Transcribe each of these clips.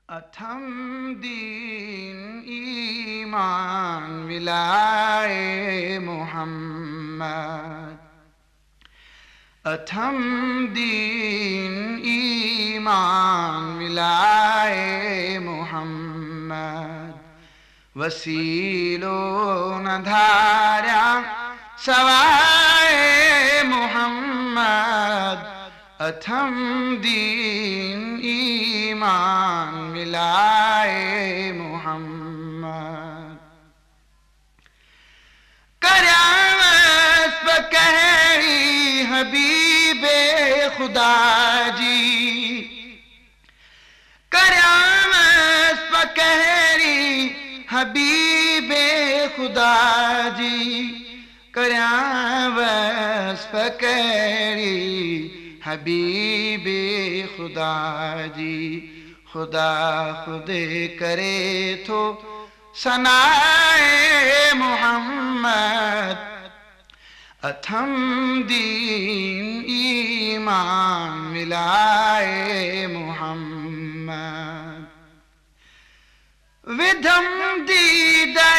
اتھم دین ایمان ملائے محمد، اتھم دین ایمان ملائے محمد، وسیلوں نہ دھاریا سوائے محمد، اتھم دین ایمان ملائے محمد۔ قیامت پہ کہی حبیب خدا جی، قیامت پہ کہی حبیب خدا جی، قیامت پہ کہی حبیب خدا جی، خدا خود کرے تو ثنائے محمد، اتھم دین ایمان ملائے محمد۔ ودھم دیدہ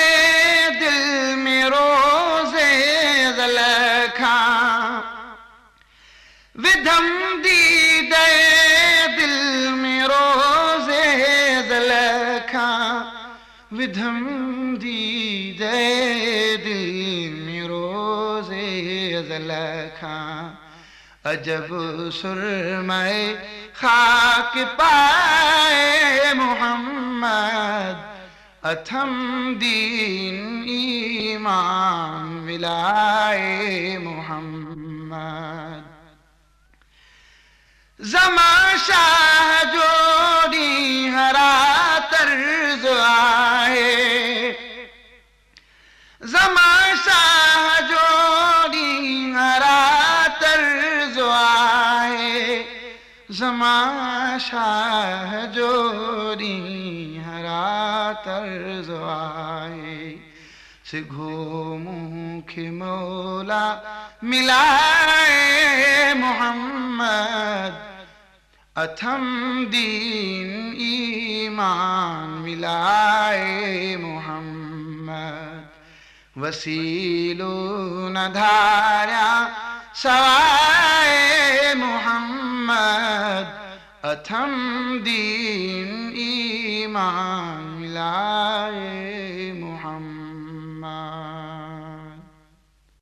دل میں روزے زلکھاں، ودھم دیدہ دل میں روزے زلکھاں، ودھم دیدہ دل میں روزے زلکھاں، عجب سرمے خاک پائے محمد، اتھم دین ایمان ملائے محمد۔ زمان شاہ جوڑی ہرا طرز آئے، زمان شاہ جوڑی ہرا طرز آئے، زمان شاہ جوڑی ہرا طرز آئے، سگھو منہ مولا ملائے محمد، اتھم دین ایمان ملائے محمد، وسیلوں نہ دھاریا سوائے محمد، اتھم دین ایمان